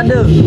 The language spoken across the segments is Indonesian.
parade.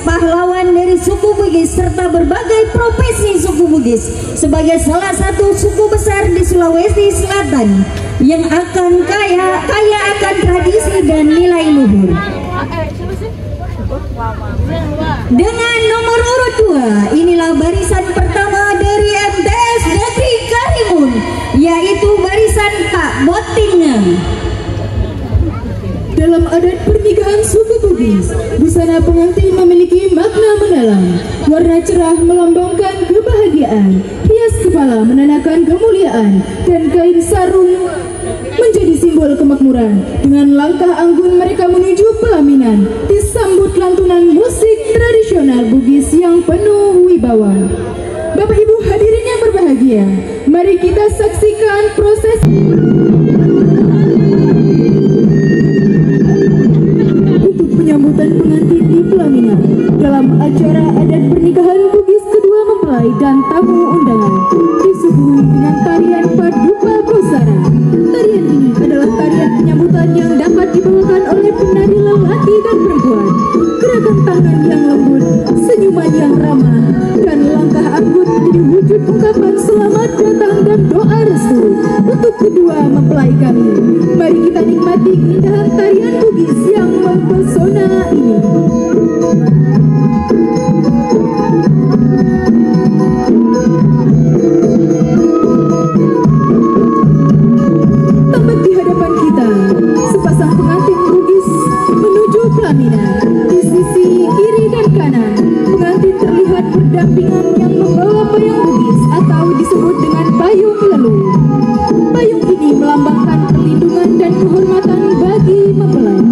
Pahlawan dari suku Bugis serta berbagai profesi suku Bugis sebagai salah satu suku besar di Sulawesi Selatan yang akan kaya akan tradisi dan nilai luhur. Dengan nomor urut 2, inilah barisan pertama dari MTS Negeri Karimun, yaitu barisan Pak Botinga. Dalam adat pernikahan suku Bugis, busana pengantin memiliki makna mendalam. Warna cerah melambangkan kebahagiaan, hias kepala menandakan kemuliaan, dan kain sarung menjadi simbol kemakmuran. Dengan langkah anggun mereka menuju pelaminan, disambut lantunan musik tradisional Bugis yang penuh wibawa. Bapak Ibu hadirin yang berbahagia, mari kita saksikan proses penyambutan pengantin di pelaminan dalam acara adat pernikahan Bugis kedua mempelai dan tamu undangan, disuguhi dengan tarian Paduka Kosara. Tarian ini adalah tarian penyambutan yang dapat dibawakan oleh penari lelaki dan perempuan. Gerakan tangan yang lembut, senyuman yang ramah mempelai kami. Mari kita nikmati keindahan tarian Bugis yang mempesona ini. Tepat di hadapan kita, sepasang pengantin Bugis menuju pelaminan. Di sisi kiri dan kanan, pengantin terlihat berdampingan yang membawa payung Bugis atau disebut dengan payung leluhur. Payung ini melambangkan perlindungan dan kehormatan bagi mempelai.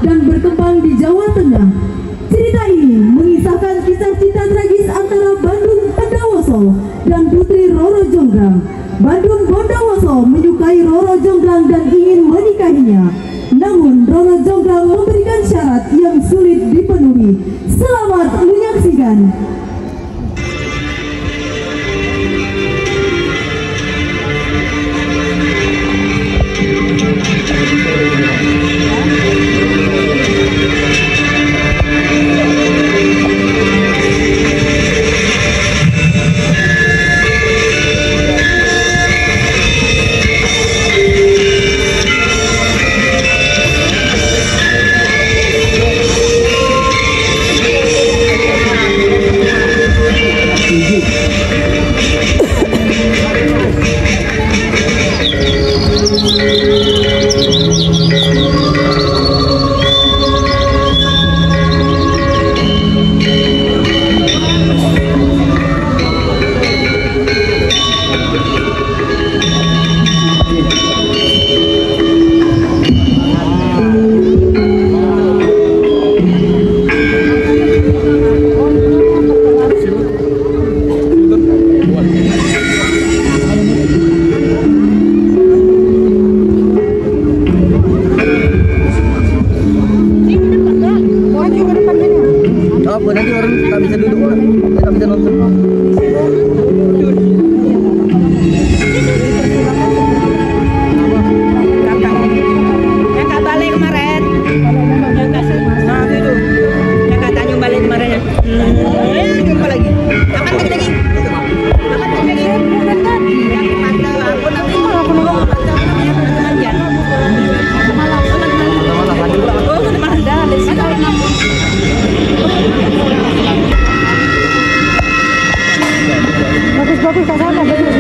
Dan berkembang di Jawa Tengah. Cerita ini mengisahkan kisah cinta tragis antara Bandung Bondowoso dan Putri Roro Jonggrang. Bandung Bondowoso menyukai Roro Jonggrang dan ingin menikahinya. Namun Roro Jonggrang memberikan syarat yang sulit dipenuhi. Selamat menyaksikan. Nanti orang tak bisa duduk, tak bisa nonton. Yang kak balik kemarin, yang kak itu, yang kak Tanjung balik kemarin ya. Jumpa lagi. Kapan lagi? Kapan lagi? Yang pantau aku nanti aku nunggu pantau namanya Manjan. Malam. Oh, malam dah. Bagus tak sama bagus.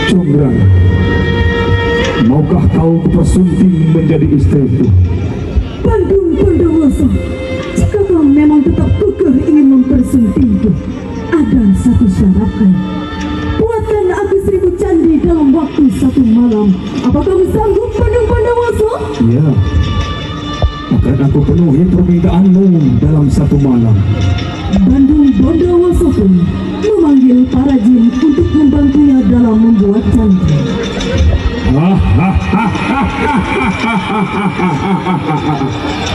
Jonggrang, maukah kau kupersunting menjadi istriku? Bandung Bondowoso, jika kau memang tetap kekeh ingin mempersuntingku, ada satu syaratnya. Buatkan aku 1000 candi dalam waktu 1 malam. Apa kamu sanggup, Bandung Bondowoso? Ya, akan aku penuhi permintaanmu dalam satu malam. Bandung Bondowoso pun memanggil para jin untuk membantunya dalam membuat candi.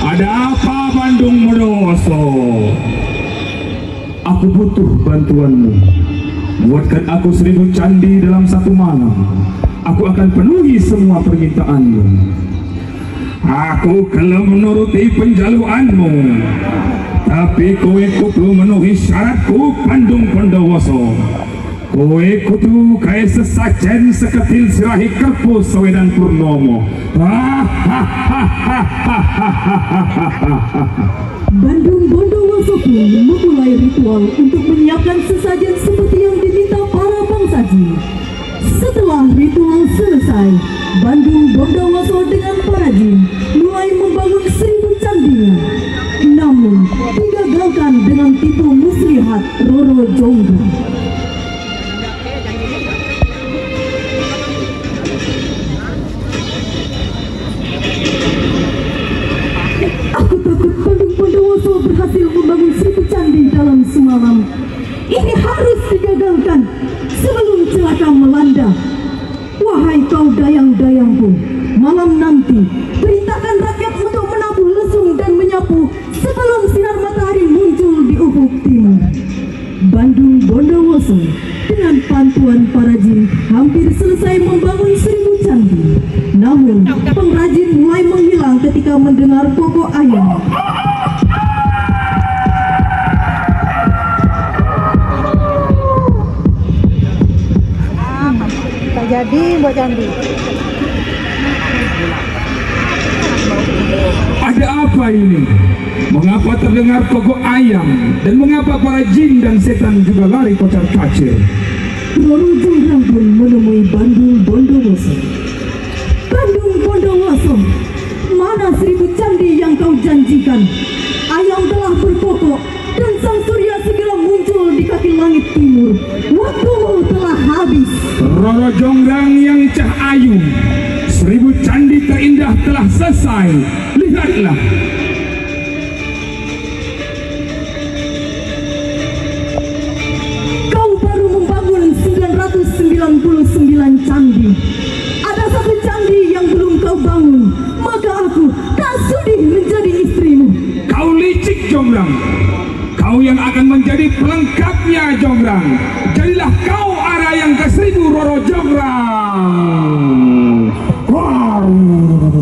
Ada apa Bandung Bondowoso? Aku butuh bantuanmu. Buatkan aku 1000 candi dalam satu malam. Aku akan penuhi semua permintaanmu. Aku kelem menuruti penjaluanmu, tapi kowe kudu memenuhi syaratku Bandung Bondowoso. Kowe kudu kaya sesajen seketil sirahi Kerpus Sawedan Purnomo. Bandung Bondowoso pun memulai ritual untuk menyiapkan sesajen seperti yang diminta para bangsa jin. Setelah ritual selesai, Bandung Bondowoso dengan para jin mulai membangun 1000 candinya. Namun digagalkan dengan tipu muslihat Roro Jonggrang. Aku takut Bandung Bondowoso berhasil membangun 1000 candi dalam semalam. Ini harus digagalkan sebelum celaka melanda. Wahai kau dayang-dayangku, malam nanti perintahkan rakyat untuk menabuh lesung dan menyapu sebelum sinar matahari muncul di ufuk timur. Bandung Bondowoso dengan bantuan para jin hampir selesai membangun 1000 candi. Namun pengrajin mulai menghilang ketika mendengar pokok ayam. Jadi buat candi. Ada apa ini? Mengapa terdengar pokok ayam? Dan mengapa para jin dan setan juga lari kocar kacir? Roro Jonggrang pun menemui Bandung Bondowoso. Bandung Bondowoso, mana 1000 candi yang kau janjikan? Ayam telah berkokok dan sang surya segera muncul di kaki langit timur. Waktumu telah habis. Roro Jonggrang yang cah ayu, 1000 candi terindah telah selesai. Lihatlah. Kau baru membangun 999 candi. Ada 1 candi yang belum kau bangun. Maka aku tak sudi menjadi istrimu. Kau licik Jonggrang. Kau yang akan menjadi pelengkapnya Jonggrang. Jadilah kau arah yang ke-1000 Roro Jonggrang.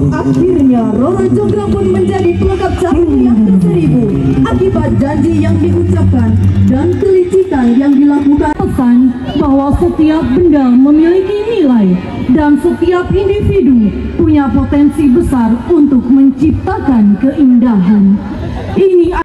Akhirnya Roro Jonggrang pun menjadi pelengkap candi yang ke-1000 akibat janji yang diucapkan dan kelicikan yang dilakukan. Pesan bahwa setiap benda memiliki nilai dan setiap individu punya potensi besar untuk menciptakan keindahan. Ini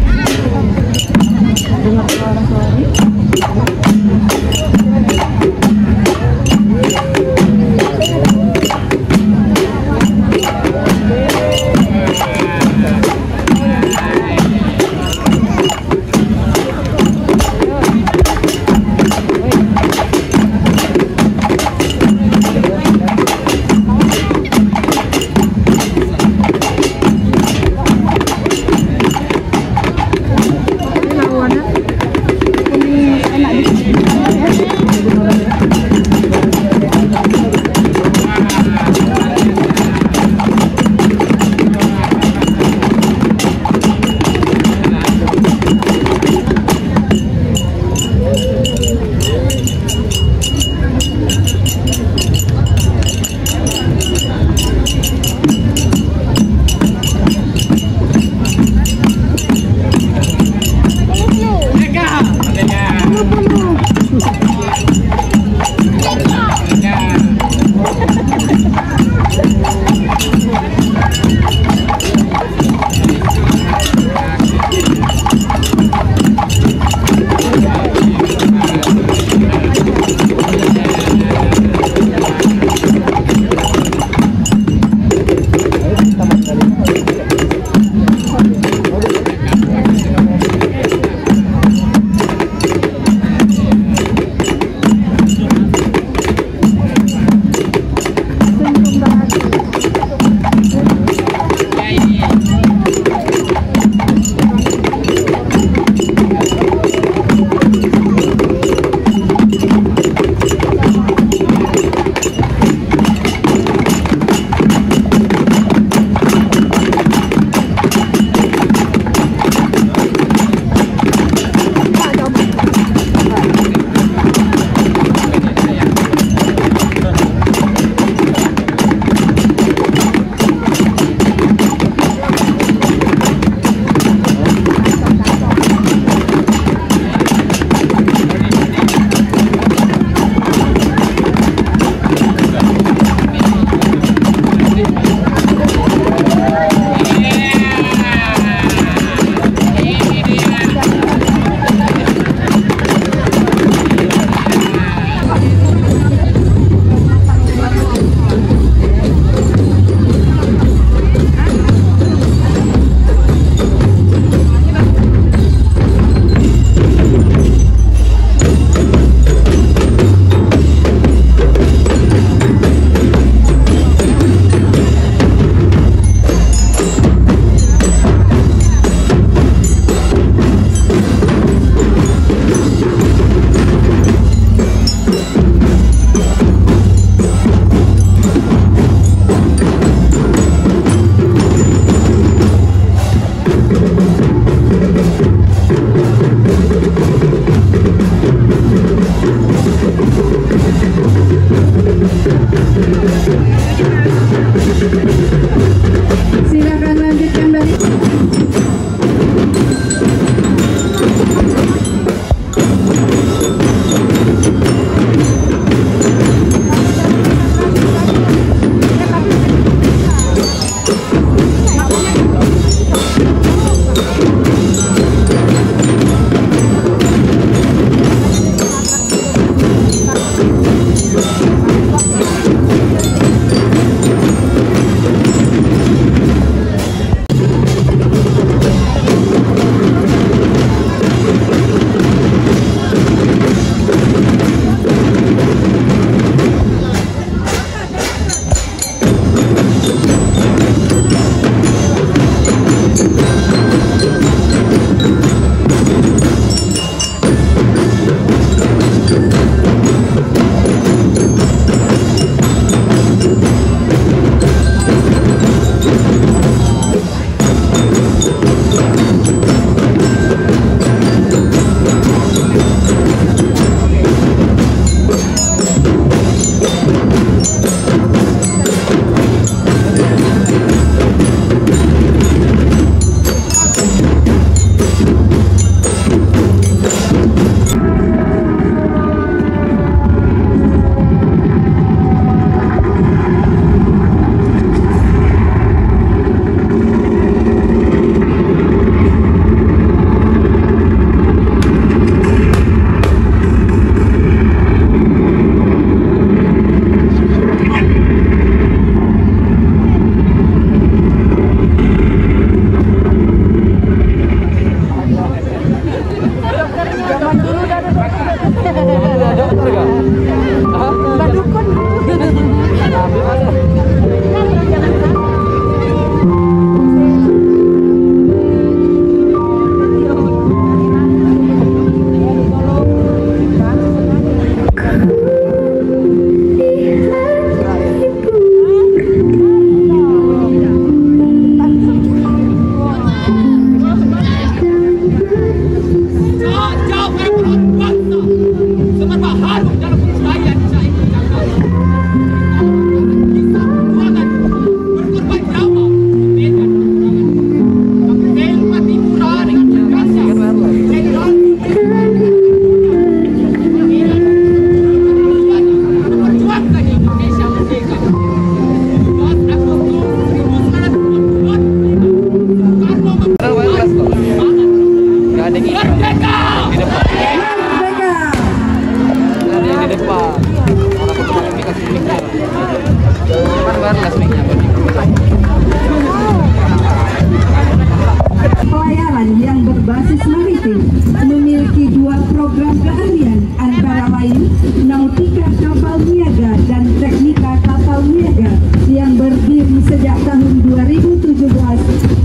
Pelayaran yang berbasis maritim memiliki dua program keahlian, antara lain Nautika Kapal Niaga dan Teknika Kapal Niaga yang berdiri sejak tahun 2017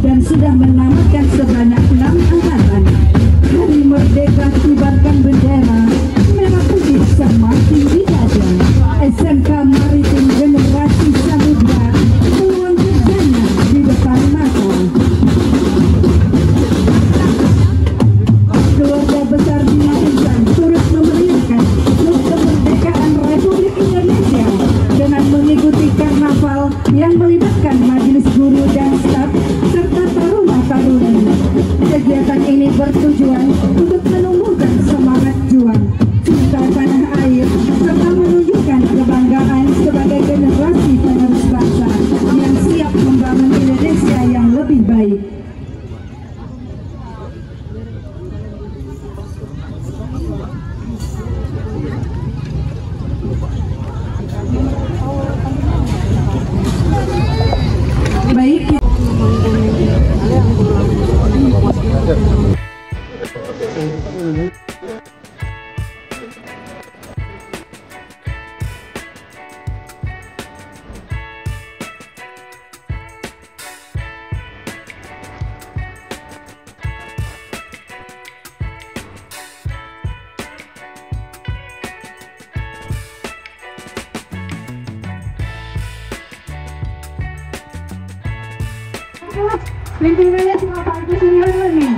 dan sudah menamatkan sebanyak 6 angkatan. Hari Merdeka kibarkan bendera merah putih semakin di dada. SMK Maritim Generasi Samudra peluang kerjanya di depan mata. Keluarga besar Bina Insan turut memeriahkan HUT kemerdekaan Republik Indonesia dengan mengikuti karnaval yang melibatkan majelis guru dan staf serta taruna-taruni. Kegiatan ini bertujuan untuk menumbuhkan semangat juang, cinta tanah air, serta menunjukkan kebanggaan sebagai generasi penerus bangsa yang siap membangun Indonesia yang lebih baik. Baik. Pimpinannya cuma Pak Kusiryono nih.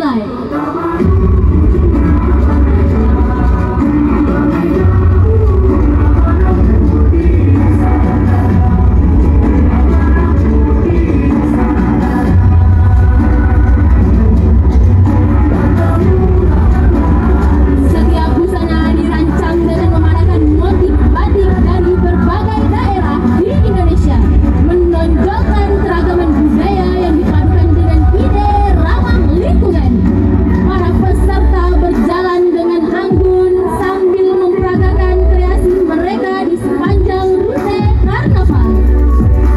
dimulai. Setiap busana dirancang dengan menggunakan motif batik dari berbagai daerah di Indonesia, menonjolkan keragaman budaya yang dipadukan dengan ide ramah lingkungan. Para peserta berjalan dengan anggun sambil memperagakan kreasi mereka di sepanjang rute karnaval.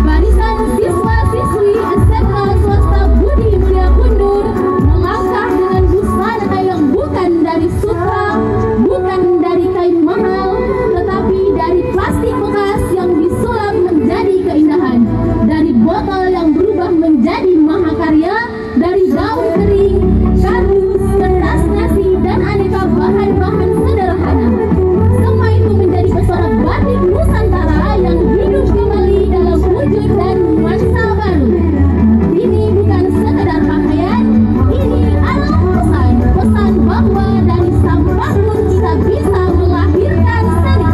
Barisan siswa-siswi SMA swasta Budi Mulia Kundur melangkah dengan busana yang bukan dari sutra, bukan dari kain mahal, tetapi dari plastik bekas yang disulap menjadi keindahan, dari botol yang berubah menjadi mahakarya, dari daun kering, kardus, kertas nasi, dan aneka bahan-bahan sederhana. Semua itu menjadi pesona batik Nusantara yang hidup kembali dalam wujud dan nuansa baru. Ini bukan sekedar pakaian, ini adalah pesan bahwa dari sampah pun kita bisa melahirkan seni.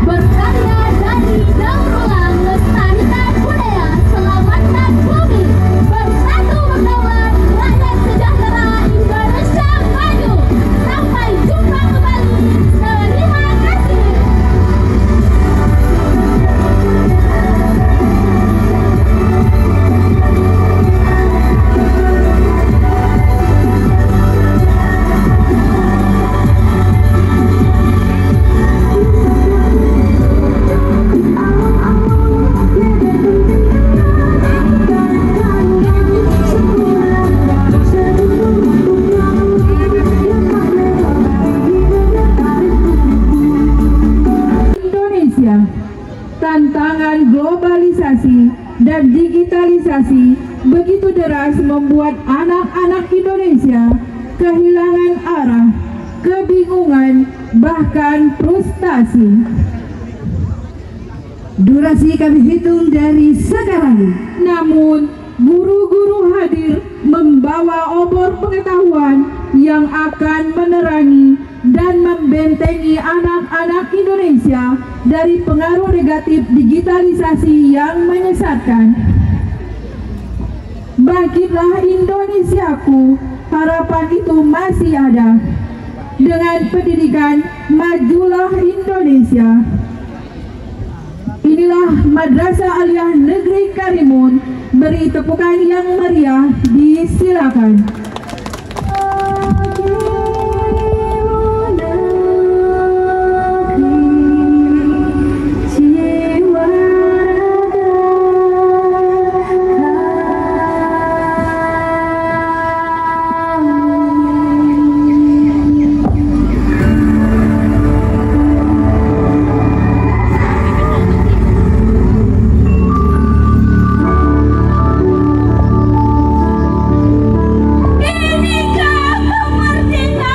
Berkarya dari daur ulang, lestarikan budaya, selamatkan bumi, bersatu berdaulat, rakyat sejahtera, Indonesia maju. Sampai jumpa kembali. Terima kasih. Indonesia, tantangan globalisasi dan digitalisasi begitu deras membuat anak-anak Indonesia kehilangan arah, kebingungan, bahkan frustasi. Durasi kami hitung dari sekarang. Namun, guru-guru hadir membawa obor pengetahuan yang akan menerangi dan membentengi anak-anak Indonesia dari pengaruh negatif digitalisasi yang menyesatkan. Bangkitlah Indonesiaku, harapan itu masih ada. Dengan pendidikan, majulah Indonesia. Inilah Madrasah Aliyah Negeri Karimun. Beri tepukan yang meriah, disilakan. Inikah kemerdekaan?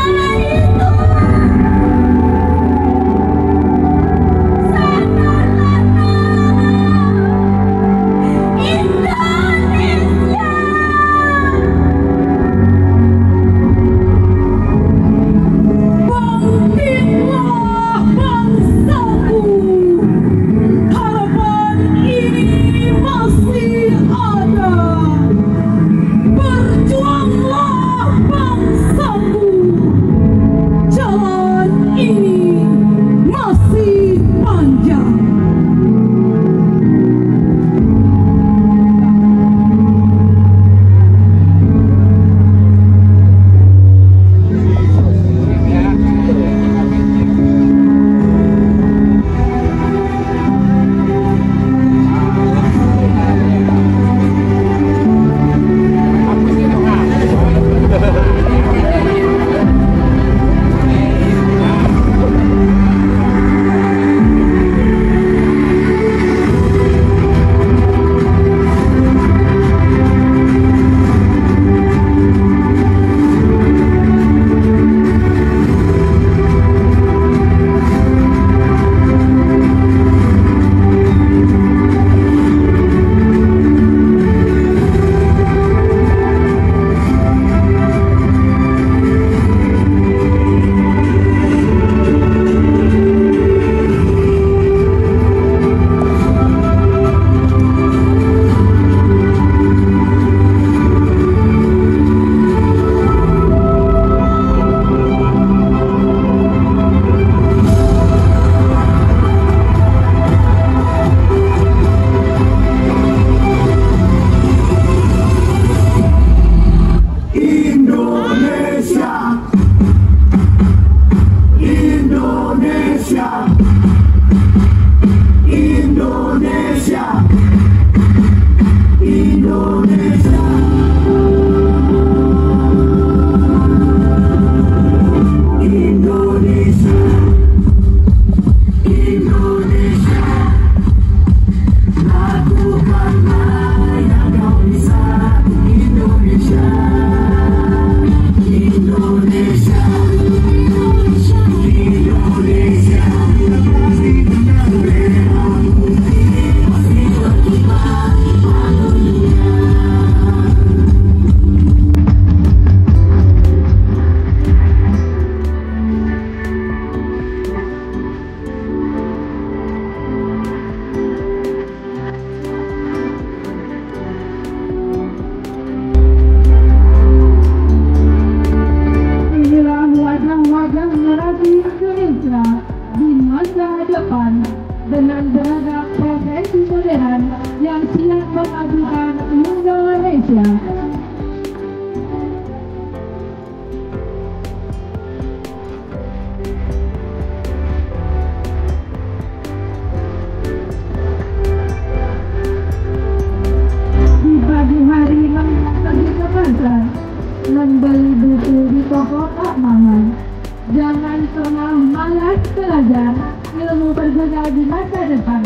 Jangan pernah malas belajar, ilmu berguna di masa depan.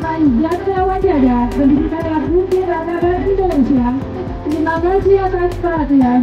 Manjada Wajada, Pendidikan Akuntansi Angkatan Indonesia. Terima kasih atas perhatian.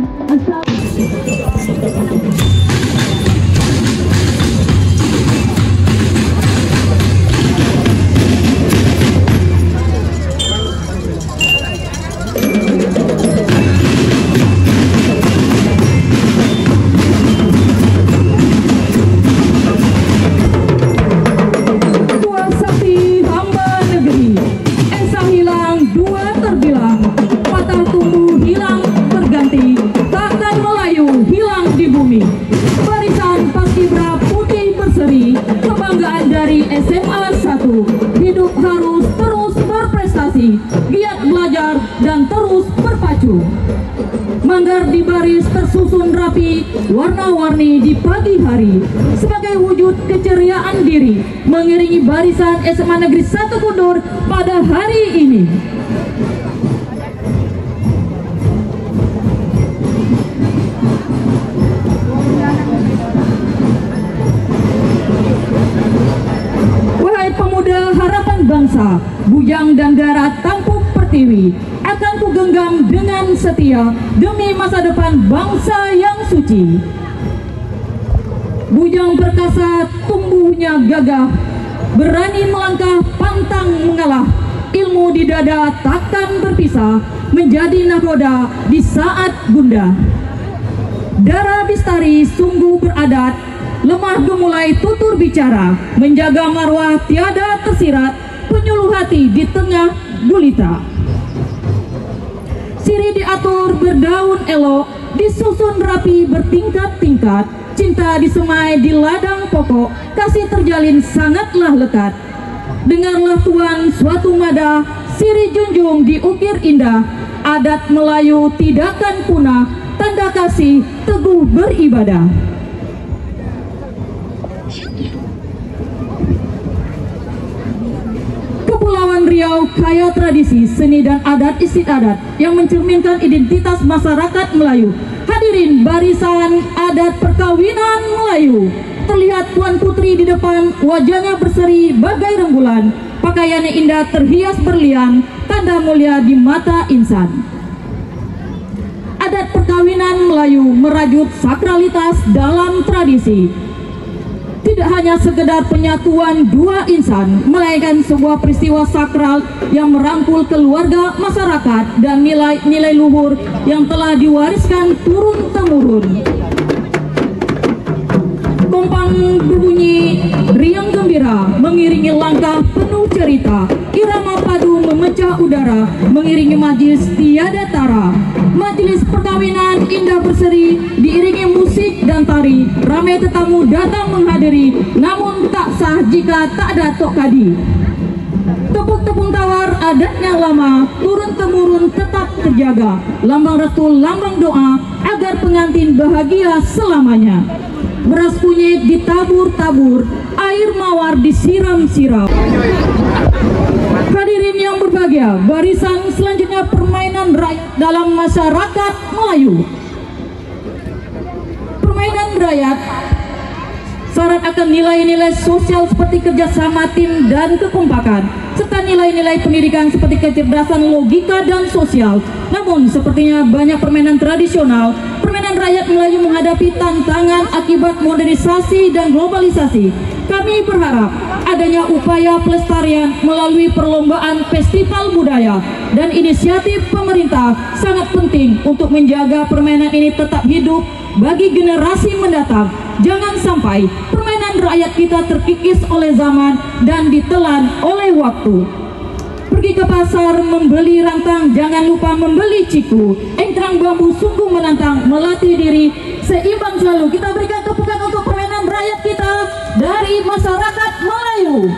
SMA 1, hidup harus terus berprestasi, giat belajar dan terus berpacu. Manggar di baris tersusun rapi, warna-warni di pagi hari, sebagai wujud keceriaan diri, mengiringi barisan SMA Negeri 1 Kundur pada hari ini. Bangsa, bujang dan darat tampuk pertiwi, akan kugenggam dengan setia demi masa depan bangsa yang suci. Bujang perkasa tumbuhnya gagah, berani melangkah pantang mengalah, ilmu di dada takkan berpisah, menjadi nakoda di saat gundah. Dara Bistari sungguh beradat, lemah gemulai tutur bicara, menjaga marwah tiada tersirat, penyuluh hati di tengah gulita. Siri diatur berdaun elok, disusun rapi bertingkat-tingkat, cinta disemai di ladang pokok, kasih terjalin sangatlah lekat. Dengarlah Tuan suatu madah, siri junjung diukir indah, adat Melayu tidakkan punah, tanda kasih teguh beribadah. Kepulauan Riau kaya tradisi, seni dan adat istiadat yang mencerminkan identitas masyarakat Melayu. Hadirin barisan adat perkawinan Melayu. Terlihat Tuan Putri di depan, wajahnya berseri bagai rembulan, pakaiannya indah terhias berlian, tanda mulia di mata insan. Adat perkawinan Melayu merajut sakralitas dalam tradisi. Tidak hanya sekedar penyatuan dua insan, melainkan sebuah peristiwa sakral yang merangkul keluarga, masyarakat, dan nilai-nilai luhur yang telah diwariskan turun-temurun. Kompang berbunyi riang gembira, mengiringi langkah penuh cerita, irama padu memecah udara, mengiringi majelis tiada tara. Majelis perkawinan indah berseri, diiringi musik dan tari, ramai tetamu datang menghadiri, namun tak sah jika tak ada tok kadi. Tepuk-tepung tawar adatnya lama, turun-temurun tetap terjaga, lambang restu, lambang doa, agar pengantin bahagia selamanya. beras kunyit ditabur-tabur, air mawar disiram-siram. Hadirin yang berbahagia, barisan selanjutnya permainan rakyat dalam masyarakat Melayu. Permainan rakyat syarat akan nilai-nilai sosial seperti kerjasama tim dan kekompakan, serta nilai-nilai pendidikan seperti kecerdasan logika dan sosial. Namun sepertinya banyak permainan tradisional, permainan rakyat Melayu menghadapi tantangan akibat modernisasi dan globalisasi. Kami berharap adanya upaya pelestarian melalui perlombaan festival budaya dan inisiatif pemerintah sangat penting untuk menjaga permainan ini tetap hidup bagi generasi mendatang. Jangan sampai permainan rakyat kita terkikis oleh zaman dan ditelan oleh waktu. Pergi ke pasar membeli rantang, jangan lupa membeli ciku. Engkrang bambu sungguh menantang, melatih diri seimbang selalu. Kita berikan tepukan untuk permainan rakyat kita dari masyarakat Melayu.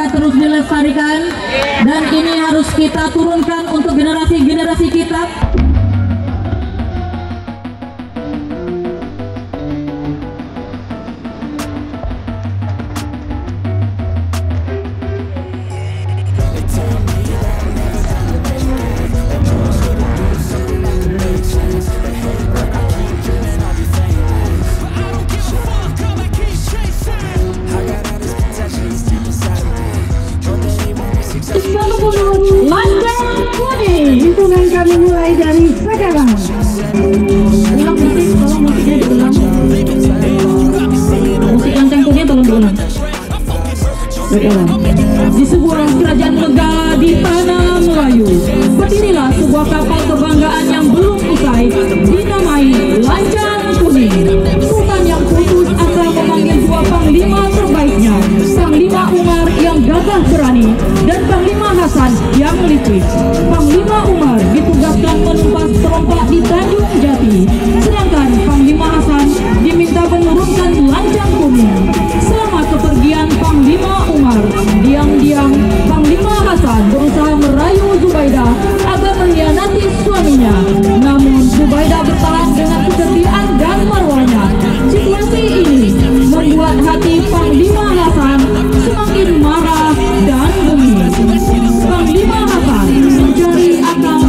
Terus dilestarikan dan ini harus kita turunkan untuk generasi-generasi kita. Lanjang kuning, hitungan kami mulai dari sekarang. Ulang musik, tolong musiknya diulang. Musik lanjang kuning tolong diulang. Di sebuah kerajaan megah di tanah Melayu, berdirilah sebuah kapal kebanggaan yang belum usai, dinamai Lanjang Kuning. Sultan yang putus asa memanggil dua panglima terbaiknya, Panglima Umar yang gagah berani dan Panglima Hasan yang licik. Panglima Umar ditugaskan menumpas perompak di Tanjung Jati, sedangkan Panglima Hasan diminta menurunkan Lanjang Kuning. Selama kepergian Panglima Umar, diam-diam Panglima Hasan berusaha merayu Zubaidah agar mengkhianati suaminya. Namun Zubaidah bertahan dengan kesetiaan dan marwahnya. Situasi ini membuat hati Panglima Hasan semakin marah dan bengis. Panglima Hasan mencari akan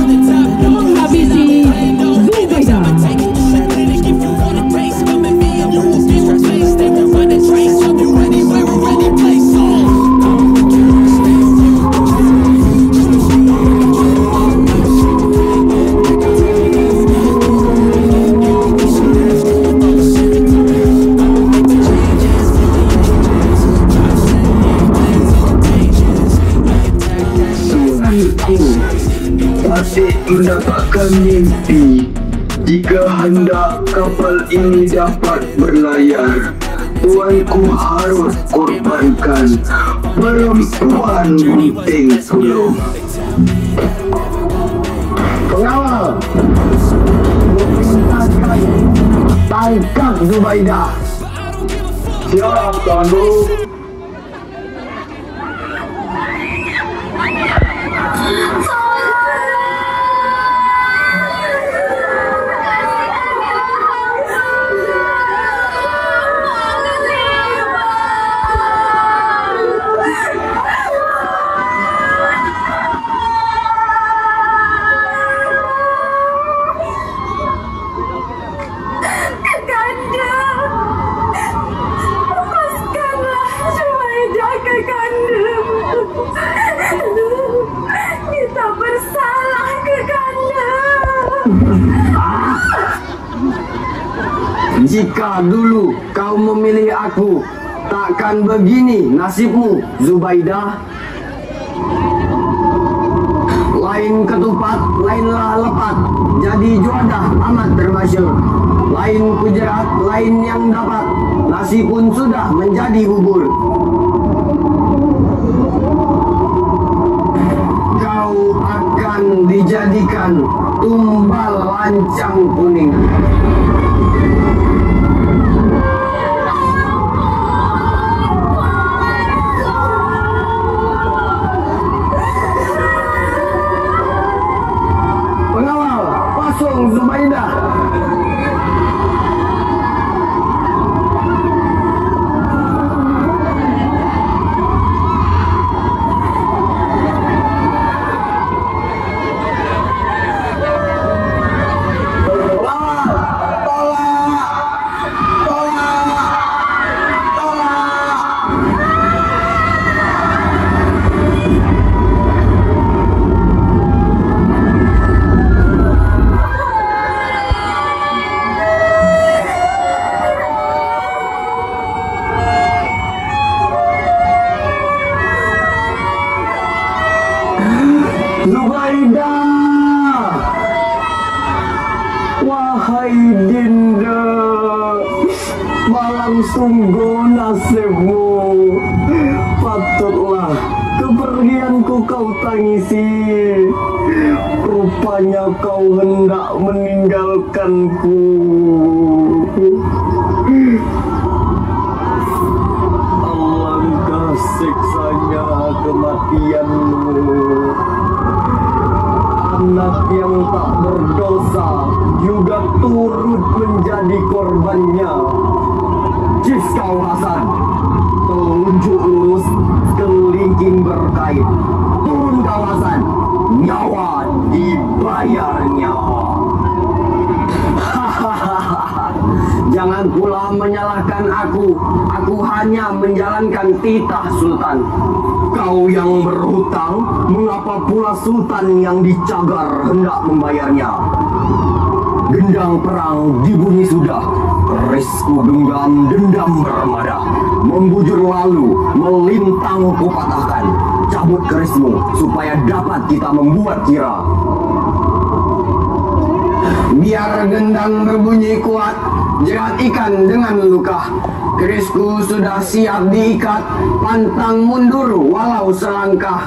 menghabisi Zubaidah. Masih mendapatkan mimpi. Jika hendak kapal ini dapat berlayar, tuanku harus korbankan perempuan gunting sulung. Pengawal, tangkap Zubaidah. Siap, Tuanku. Jika dulu kau memilih aku, takkan begini nasibmu, Zubaidah. Lain ketupat, lainlah lepat, jadi juadah amat termasyur. Lain kujerat, lain yang dapat, nasi pun sudah menjadi bubur. Kau akan dijadikan tumbal lancang kuning. Pengawal, pasung Zubaidah. Zubaidah, wahai Dinda, malang sungguh nasibmu. Patutlah kepergianku kau tangisi. Rupanya kau hendak meninggalkanku. Alangkah siksanya kematianmu. Anak yang tak berdosa juga turut menjadi korbannya. Cis kau Hasan, telunjuk lurus, kelingking berkait. Turun kau Hasan, nyawa dibayar nyawa. Jangan pula menyalahkan aku hanya menjalankan titah Sultan. Kau yang berhutang, mengapa pula Sultan yang dicagar hendak membayarnya? Gendang perang di bumi sudah, kerisku genggam dendam bermada. Membujur lalu, melintang kupatahkan. Cabut kerismu supaya dapat kita membuat kira. Biar gendang berbunyi kuat, jerat ikan dengan luka. Kerisku sudah siap diikat, pantang mundur walau selangkah.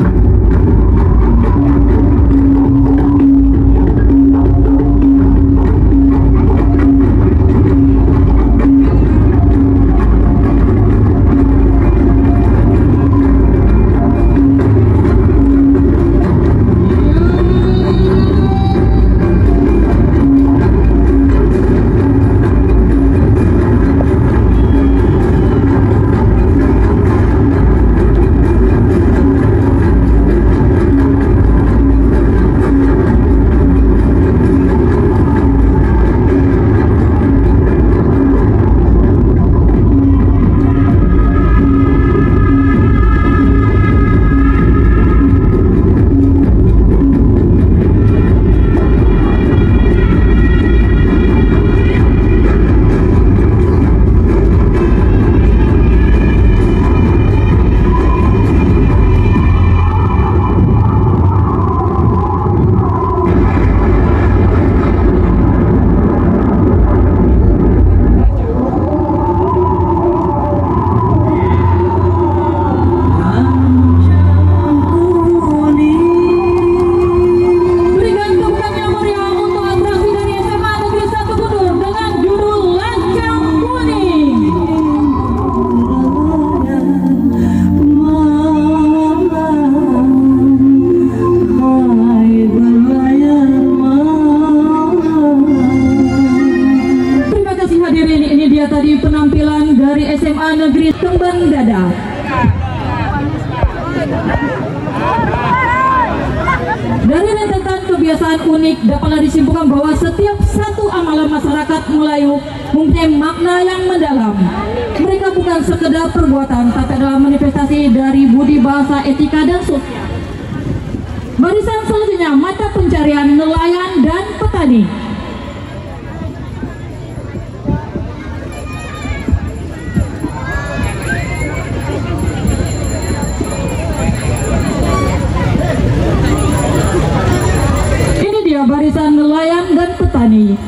Dari rentetan kebiasaan unik dapatlah disimpulkan bahwa setiap satu amalan masyarakat Melayu mempunyai makna yang mendalam. Mereka bukan sekedar perbuatan, tapi adalah manifestasi dari budi bahasa, etika, dan sosial. Barisan selanjutnya mata pencarian nelayan dan petani. petani.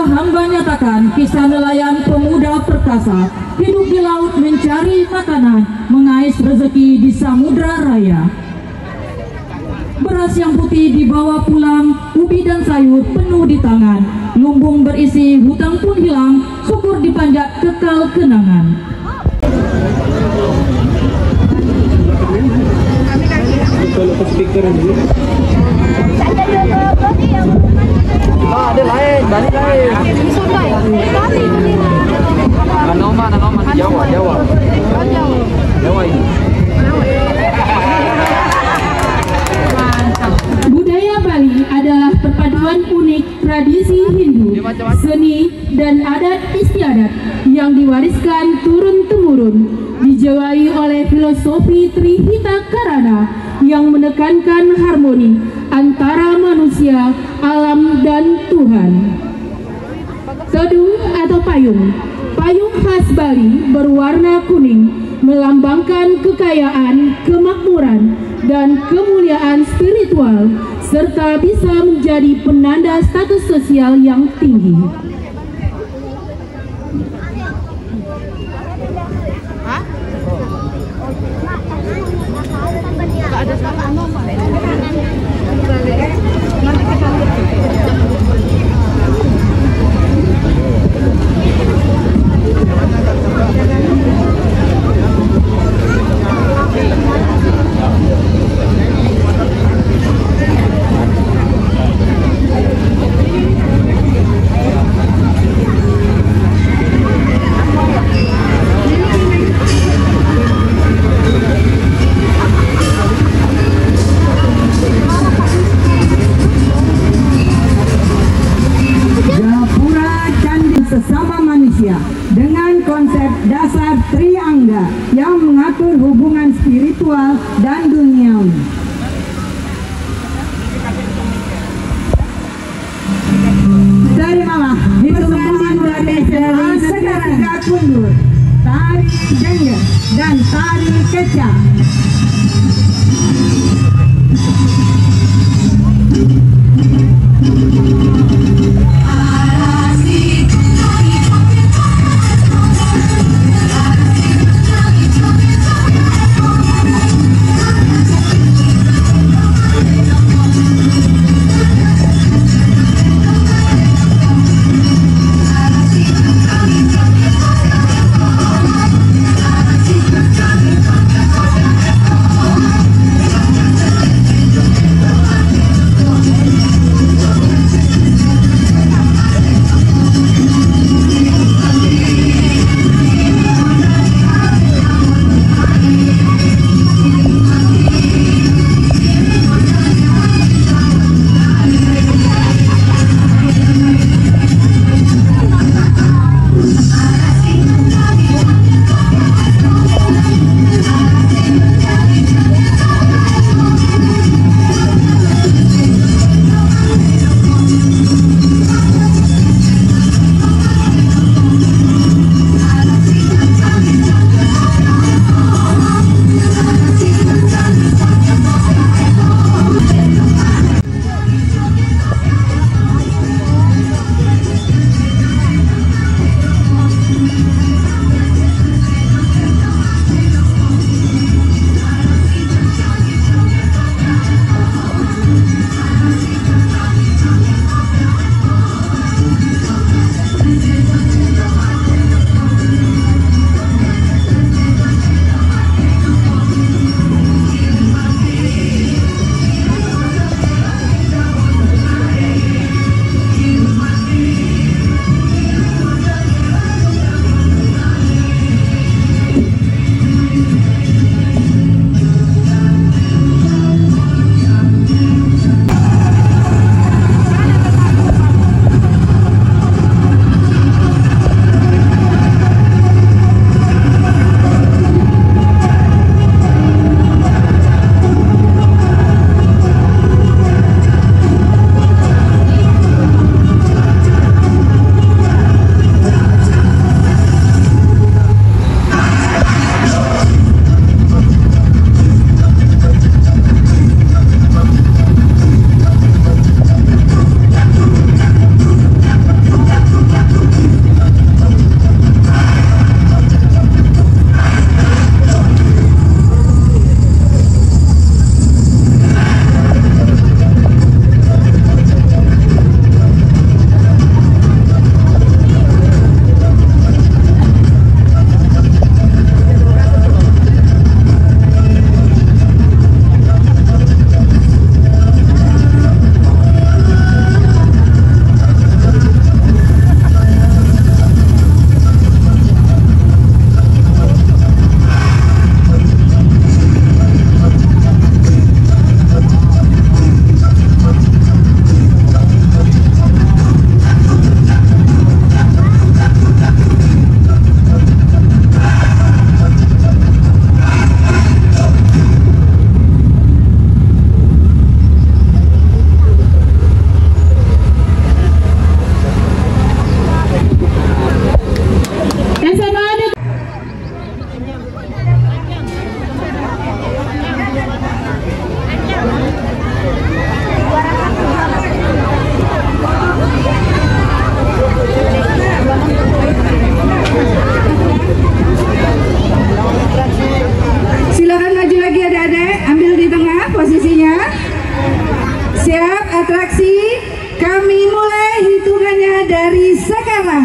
Hamba nyatakan kisah nelayan pemuda perkasa hidup di laut mencari makanan, mengais rezeki di samudra raya. Beras yang putih dibawa pulang, ubi dan sayur penuh di tangan, lumbung berisi hutang pun hilang, syukur dipanjat kekal kenangan. Ada lain, Bali lain. Nanoma Jawa ini. Budaya Bali adalah perpaduan unik tradisi Hindu, seni dan adat istiadat yang diwariskan turun-temurun, dijawai oleh filosofi Trihita Karana yang menekankan harmoni antara manusia, alam, dan Tuhan. Tedung atau payung. Payung khas Bali berwarna kuning, melambangkan kekayaan, kemakmuran, dan kemuliaan spiritual, serta bisa menjadi penanda status sosial yang tinggi. Sesama manusia dengan konsep dasar triangga yang mengatur hubungan spiritual dan duniawi. Terimalah persembahan dari sekarang kundur, tari jengger dan tari kecak.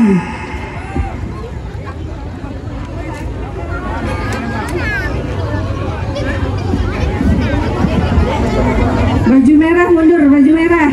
Baju merah mundur, baju merah.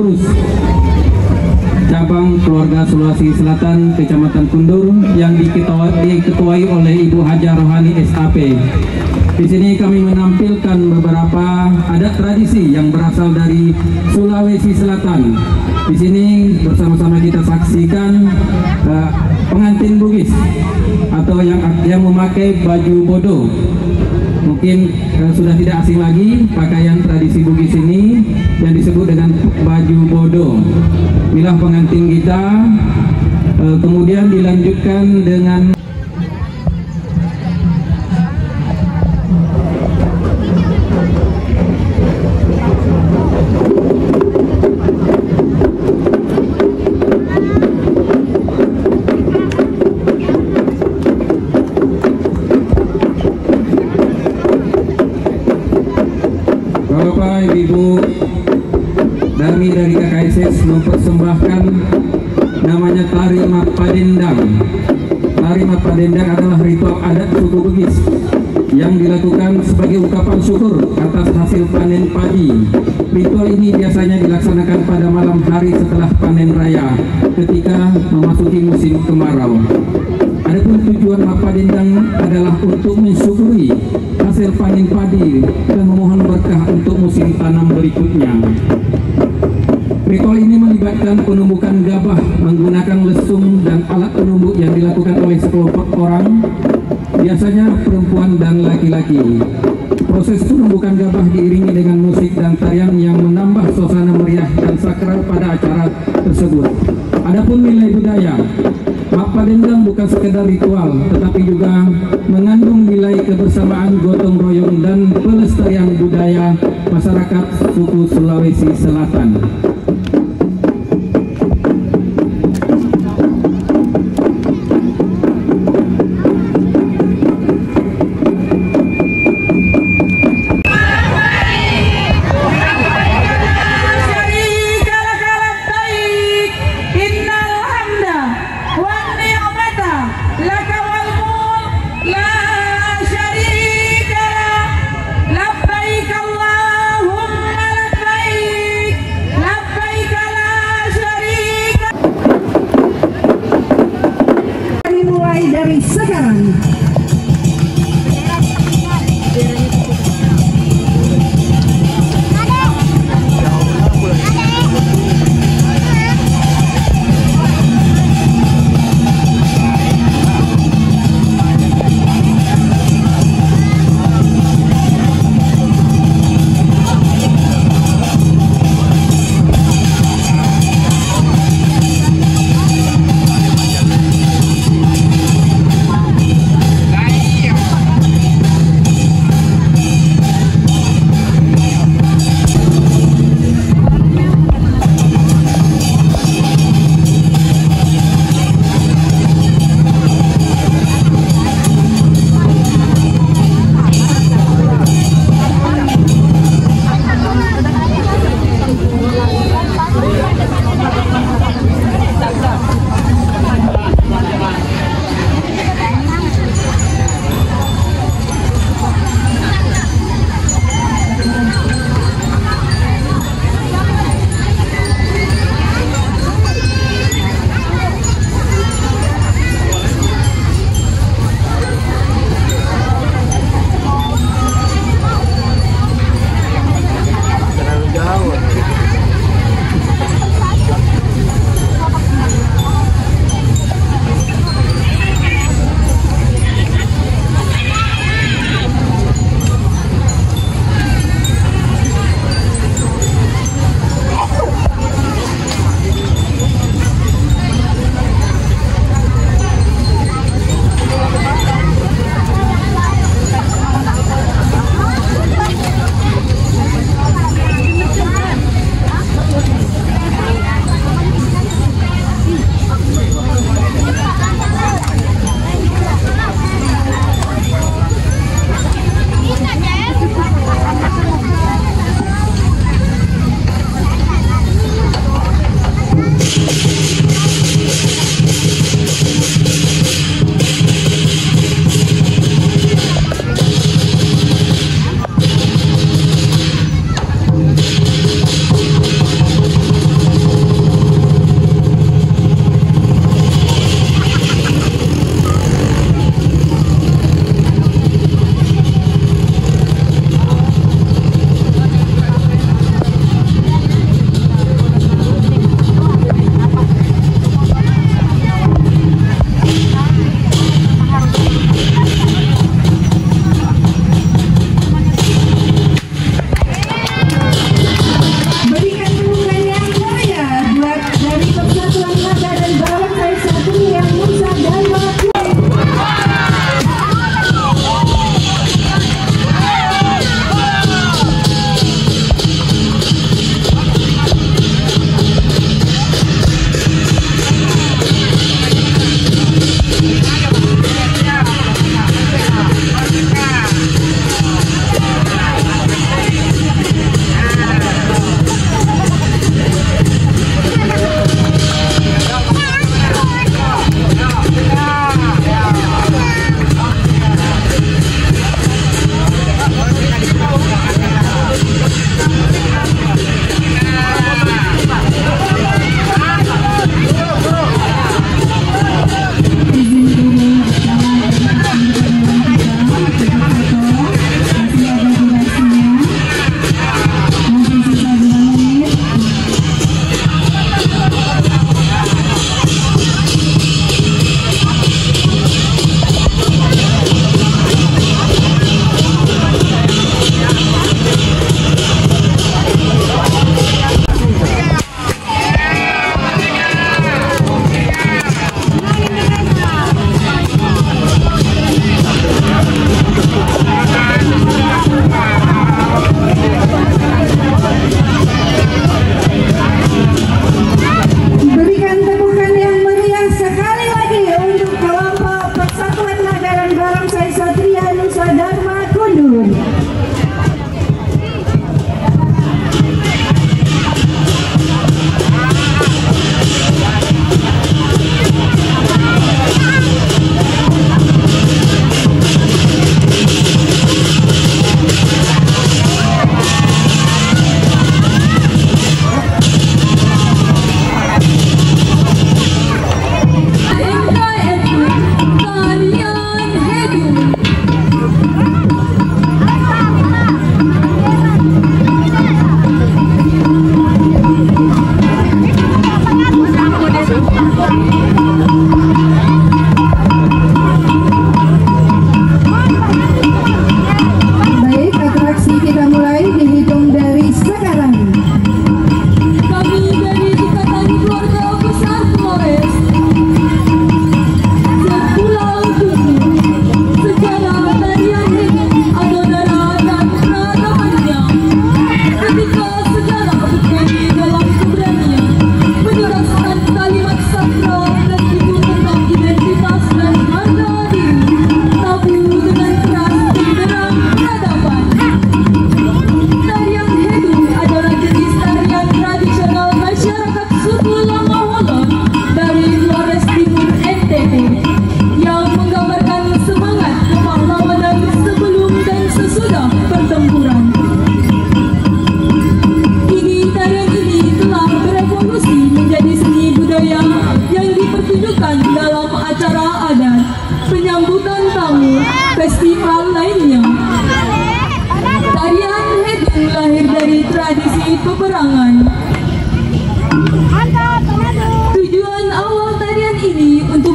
pengurus cabang keluarga Sulawesi Selatan Kecamatan Kundur yang diketuai oleh Ibu Haja Rohani SAP. Di sini kami menampilkan beberapa adat tradisi yang berasal dari Sulawesi Selatan. Di sini bersama-sama kita saksikan pengantin Bugis atau yang memakai baju bodo. Mungkin sudah tidak asing lagi pakaian tradisi Bugis ini yang disebut dengan baju bodo. Inilah pengantin kita, kemudian dilanjutkan dengan Bapak Ibu kami dari KKSS mempersembahkan namanya Tari Mapadendang. Tari Mapadendang adalah ritual adat suku Bugis yang dilakukan sebagai ungkapan syukur atas hasil panen padi. Ritual ini biasanya dilaksanakan pada malam hari setelah panen raya ketika memasuki musim kemarau. Adapun tujuan Mapadendang adalah untuk mensyukuri hasil panen padi dan memohon berkah untuk musim tanam berikutnya. Ritual ini melibatkan penumbukan gabah menggunakan lesung dan alat penumbuk yang dilakukan oleh sekelompok orang, biasanya perempuan dan laki-laki. Proses penumbukan gabah diiringi dengan musik dan tarian yang menambah suasana meriah dan sakral pada acara tersebut. Adapun nilai budaya, Mapadendang bukan sekedar ritual, tetapi juga mengandung nilai kebersamaan, gotong royong, dan pelestarian budaya masyarakat suku Sulawesi Selatan.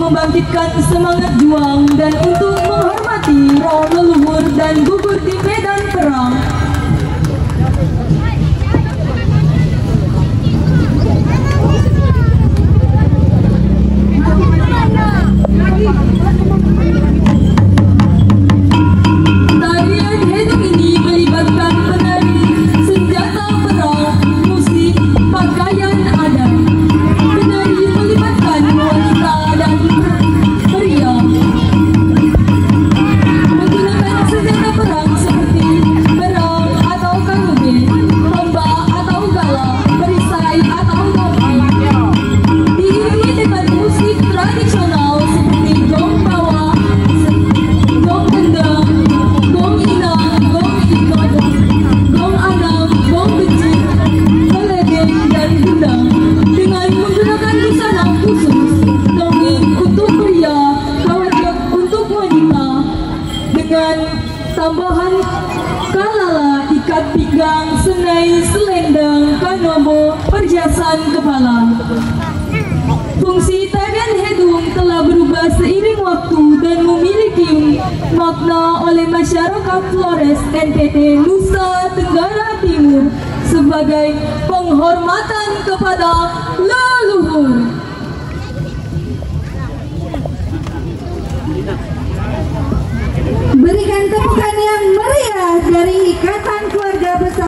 membangkitkan semangat juang dan untuk menghormati roh leluhur dan gugur di medan perang. Tarian hedung ini melibatkan penari, senjata perang, musik, pakaian adat. Penari melibatkan wanita dan pria, menggunakan senjata perang seperti berang atau kanube, tombak atau galah, perisai atau topi. Diiringi dengan musik tradisional seperti gong bawah, gong gendang, gong inang, gong ikut, gong anang, gong becik, keledeng dan gendang, dengan menggunakan busana khusus, dongeng untuk pria, kawajak untuk wanita, dengan tambahan kalala, ikat pinggang, senai, selendang, kanobo, perhiasan kepala. Fungsi tarian hedung telah berubah seiring waktu dan memiliki makna oleh masyarakat Flores NTT Nusa Tenggara Timur sebagai penghormatan kepada leluhur. Berikan tepukan yang meriah dari kata